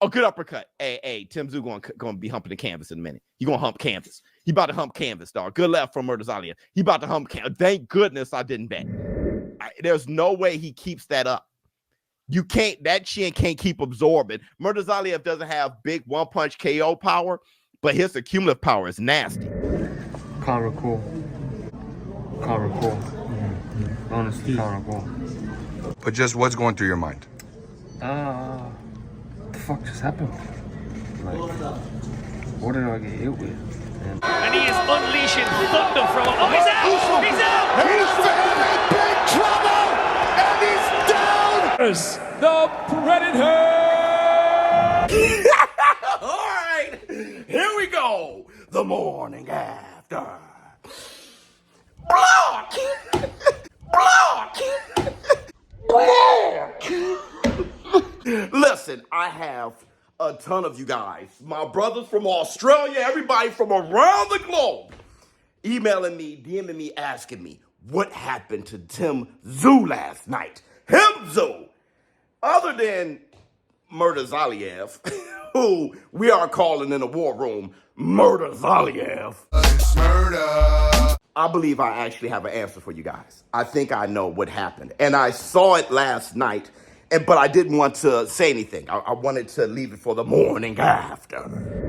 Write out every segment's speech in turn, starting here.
Oh, good uppercut. Hey, Tszyu gonna be humping the canvas in a minute. He gonna hump canvas. He about to hump canvas, dog. Good left from Murtazalia. He about to hump canvas. Thank goodness I didn't bet. There's no way he keeps that up. You can't, that chin can't keep absorbing. Murtazalia doesn't have big one-punch KO power, but his accumulative power is nasty. Can't recall. Honestly, can't recall. But just what's going through your mind? What the fuck just happened? Like, what did I get hit with? And he is unleashing thunder from... Oh, he's out! He's out! He's in big trouble! And he's down! The Predator! All right, here we go. The morning after. Block! Listen, I have a ton of you guys, my brothers from Australia, everybody from around the globe, emailing me, DMing me, asking me what happened to Tszyu last night. Tszyu, other than Murtazalia, who we are calling in the war room Murtazalia. I believe I actually have an answer for you guys. I think I know what happened. And I saw it last night, but I didn't want to say anything. I wanted to leave it for the morning after.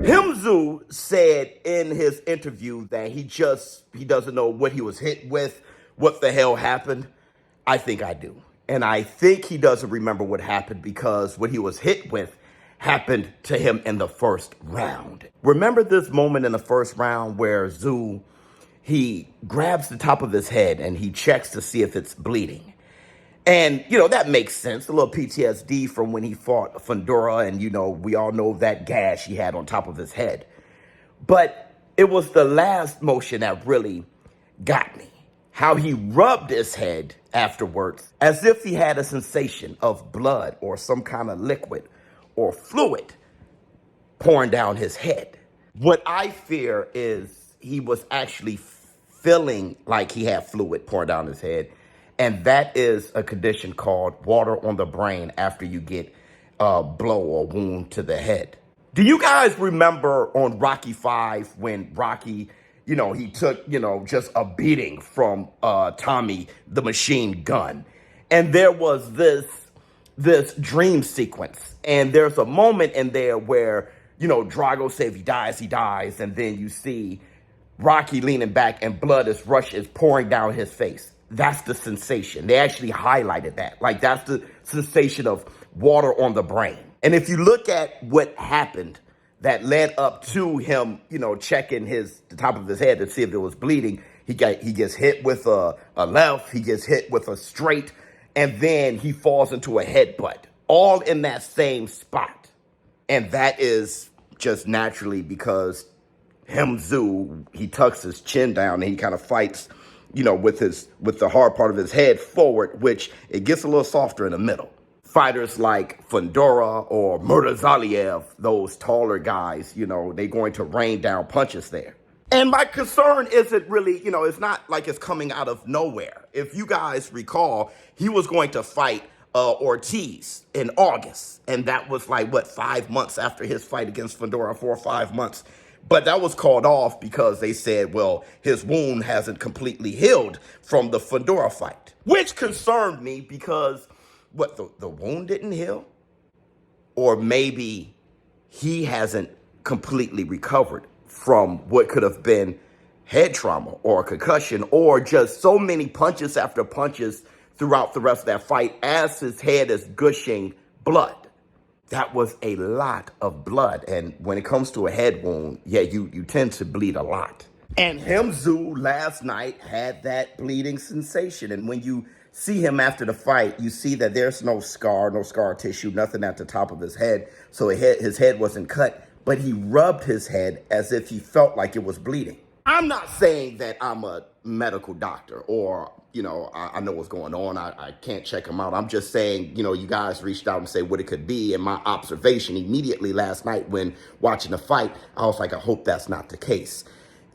Tszyu said in his interview that he doesn't know what he was hit with, what the hell happened. I think I do. And I think he doesn't remember what happened because what he was hit with happened to him in the first round. Remember this moment in the first round where Tszyu, he grabs the top of his head and he checks to see if it's bleeding. And, that makes sense. A little PTSD from when he fought Fundora and, we all know that gash he had on top of his head. But it was the last motion that really got me. How he rubbed his head afterwards as if he had a sensation of blood or some kind of liquid or fluid pouring down his head. What I fear is he was actually feeling like he had fluid pouring down his head. And that is a condition called water on the brain after you get a blow or wound to the head. Do you guys remember on Rocky V when Rocky, he took, just a beating from Tommy the Machine Gun? And there was this dream sequence. And there's a moment in there where, Drago said if he dies. And then you see Rocky leaning back and blood is pouring down his face. That's the sensation. They actually highlighted that. Like, that's the sensation of water on the brain. And if you look at what happened that led up to him, checking the top of his head to see if it was bleeding, he gets hit with a left, he gets hit with a straight, and then he falls into a headbutt, all in that same spot. And that is just naturally because Tszyu, he tucks his chin down and he kind of fights, with the hard part of his head forward, which it gets a little softer in the middle. Fighters like Fundora or Murtazalia, those taller guys, they're going to rain down punches there. And my concern isn't really, it's not like it's coming out of nowhere. If you guys recall, he was going to fight Ortiz in August. And that was 5 months after his fight against Fundora, 4 or 5 months. But that was called off because they said, well, his wound hasn't completely healed from the Fundora fight, which concerned me because the wound didn't heal? Or maybe he hasn't completely recovered from what could have been head trauma or concussion or just so many punches after punches throughout the rest of that fight as his head is gushing blood. That was a lot of blood. And when it comes to a head wound, you tend to bleed a lot. And Tszyu last night had that bleeding sensation. And when you see him after the fight, you see that there's no scar tissue, nothing at the top of his head. So his head wasn't cut, but he rubbed his head as if he felt like it was bleeding. I'm not saying that I'm a medical doctor or, I know what's going on. I can't check him out. I'm just saying, you guys reached out and say what it could be. And my observation immediately last night when watching the fight, I was like, I hope that's not the case.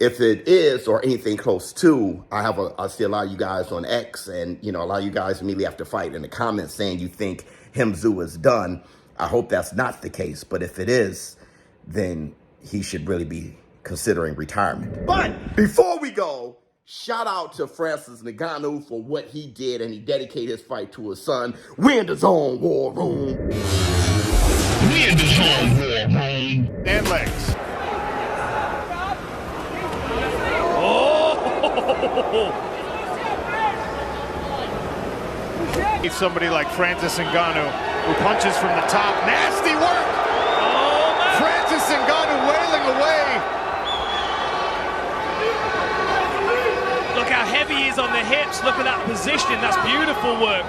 If it is or anything close to, I see a lot of you guys on X and, a lot of you guys immediately after fight in the comments saying you think Tszyu is done. I hope that's not the case, but if it is, then he should really be considering retirement. But before we go, shout out to Francis Ngannou for what he did, and he dedicated his fight to his son. We in the zone, war room. We in the zone, war room. And legs. Somebody like Francis Ngannou who punches from the top. Nasty work. Oh, man. Francis Ngannou wailing away. Look how heavy he is on the hips. Look at that positioning. That's beautiful work.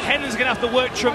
Hennon's going to have to work